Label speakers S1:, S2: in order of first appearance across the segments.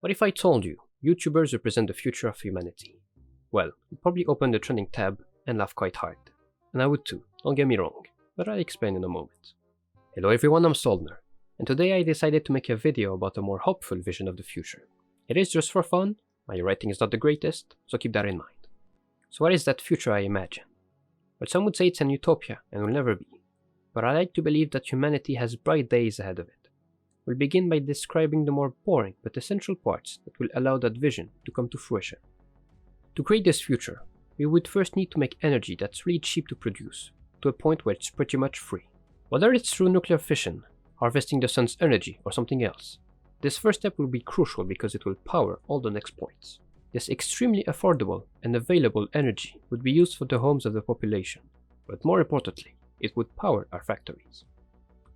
S1: What if I told you YouTubers represent the future of humanity? Well, you'd probably open the trending tab and laugh quite hard. And I would too, don't get me wrong, but I'll explain in a moment. Hello everyone, I'm Soldner, and today I decided to make a video about a more hopeful vision of the future. It is just for fun, my writing is not the greatest, so keep that in mind. So what is that future I imagine? Well, some would say it's an utopia and will never be, but I like to believe that humanity has bright days ahead of it. We'll begin by describing the more boring but essential parts that will allow that vision to come to fruition. To create this future, we would first need to make energy that's really cheap to produce, to a point where it's pretty much free. Whether it's through nuclear fission, harvesting the sun's energy, or something else, this first step will be crucial because it will power all the next points. This extremely affordable and available energy would be used for the homes of the population, but more importantly, it would power our factories.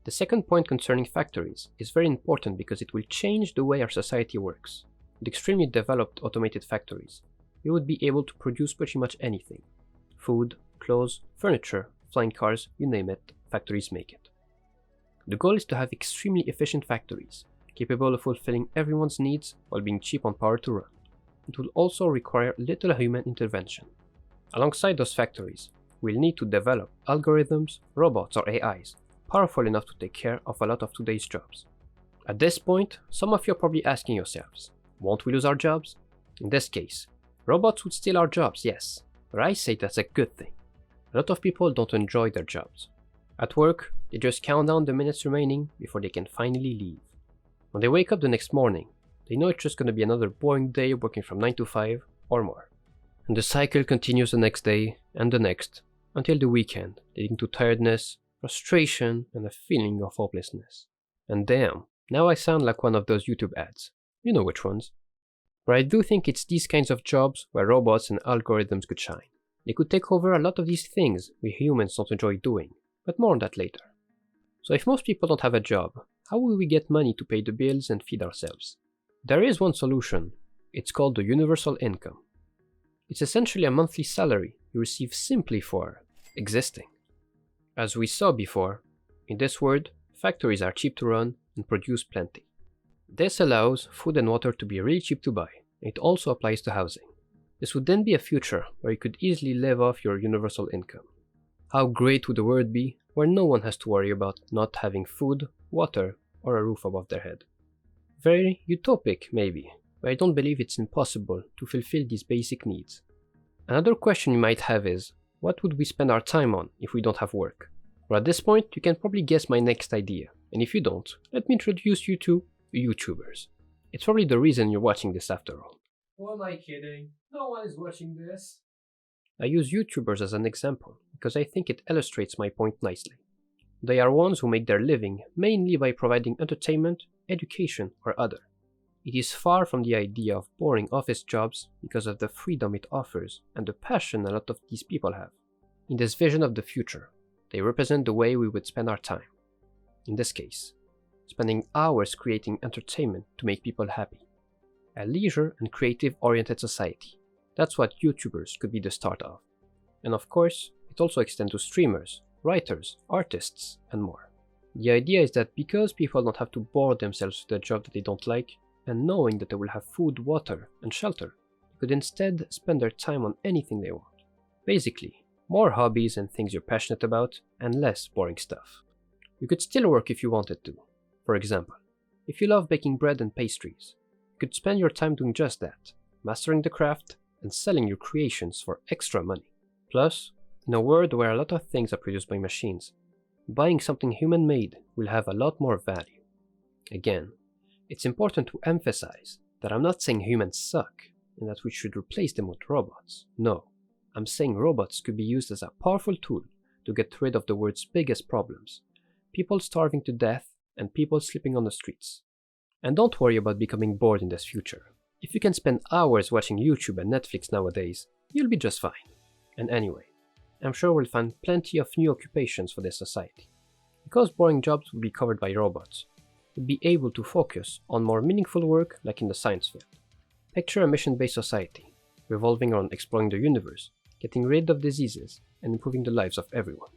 S1: The second point concerning factories is very important because it will change the way our society works. With extremely developed automated factories, we would be able to produce pretty much anything. Food, clothes, furniture, flying cars, you name it, factories make it. The goal is to have extremely efficient factories, capable of fulfilling everyone's needs while being cheap on power to run. It will also require little human intervention. Alongside those factories, we'll need to develop algorithms, robots or AIs, powerful enough to take care of a lot of today's jobs. At this point, some of you are probably asking yourselves, won't we lose our jobs? In this case, robots would steal our jobs, yes, but I say that's a good thing. A lot of people don't enjoy their jobs. At work, they just count down the minutes remaining before they can finally leave. When they wake up the next morning, they know it's just going to be another boring day working from 9 to 5 or more. And the cycle continues the next day and the next, until the weekend, leading to tiredness, frustration, and a feeling of hopelessness. And damn, now I sound like one of those YouTube ads. You know which ones. But I do think it's these kinds of jobs where robots and algorithms could shine. They could take over a lot of these things we humans don't enjoy doing, but more on that later. So if most people don't have a job, how will we get money to pay the bills and feed ourselves? There is one solution. It's called the universal income. It's essentially a monthly salary you receive simply for existing. As we saw before, in this world, factories are cheap to run and produce plenty. This allows food and water to be really cheap to buy, and it also applies to housing. This would then be a future where you could easily live off your universal income. How great would the world be where no one has to worry about not having food, water, or a roof above their head? Very utopic, maybe, but I don't believe it's impossible to fulfill these basic needs. Another question you might have is, what would we spend our time on if we don't have work? Well, at this point, you can probably guess my next idea, and if you don't, let me introduce you to YouTubers. It's probably the reason you're watching this after all.
S2: Who am I kidding? No one is watching this.
S1: I use YouTubers as an example because I think it illustrates my point nicely. They are ones who make their living mainly by providing entertainment, education, or other. It is far from the idea of boring office jobs because of the freedom it offers and the passion a lot of these people have. In this vision of the future, they represent the way we would spend our time. In this case, spending hours creating entertainment to make people happy. A leisure and creative-oriented society. That's what YouTubers could be the start of. And of course, it also extends to streamers, writers, artists, and more. The idea is that because people don't have to bore themselves with a job that they don't like, and knowing that they will have food, water, and shelter, they could instead spend their time on anything they want. Basically, more hobbies and things you're passionate about, and less boring stuff. You could still work if you wanted to. For example, if you love baking bread and pastries, you could spend your time doing just that, mastering the craft, and selling your creations for extra money. Plus, in a world where a lot of things are produced by machines, buying something human-made will have a lot more value. Again, it's important to emphasize that I'm not saying humans suck and that we should replace them with robots. No, I'm saying robots could be used as a powerful tool to get rid of the world's biggest problems: people starving to death and people sleeping on the streets. And don't worry about becoming bored in this future. If you can spend hours watching YouTube and Netflix nowadays, you'll be just fine. And anyway, I'm sure we'll find plenty of new occupations for this society. Because boring jobs will be covered by robots, we'll be able to focus on more meaningful work like in the science field. Picture a mission-based society, revolving around exploring the universe, getting rid of diseases, and improving the lives of everyone.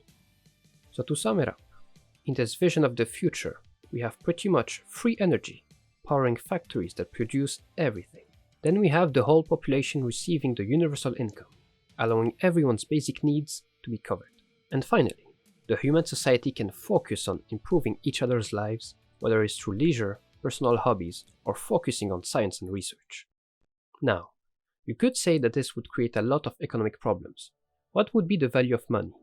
S1: So to sum it up, in this vision of the future, we have pretty much free energy, powering factories that produce everything. Then we have the whole population receiving the universal income, allowing everyone's basic needs to be covered. And finally, the human society can focus on improving each other's lives, whether it's through leisure, personal hobbies, or focusing on science and research. Now, you could say that this would create a lot of economic problems. What would be the value of money?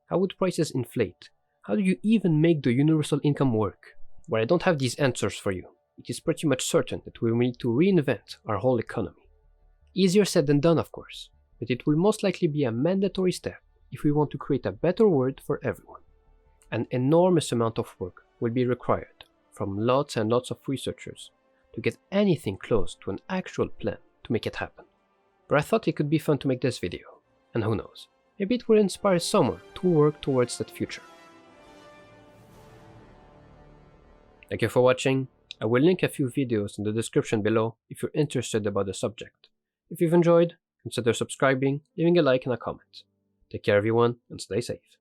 S1: How would prices inflate? How do you even make the universal income work? Well, I don't have these answers for you. It is pretty much certain that we will need to reinvent our whole economy. Easier said than done, of course, but it will most likely be a mandatory step if we want to create a better world for everyone. An enormous amount of work will be required from lots and lots of researchers to get anything close to an actual plan to make it happen. But I thought it could be fun to make this video, and who knows, maybe it will inspire someone to work towards that future. Thank you for watching. I will link a few videos in the description below if you're interested about the subject. If you've enjoyed, consider subscribing, leaving a like and a comment. Take care everyone, and stay safe.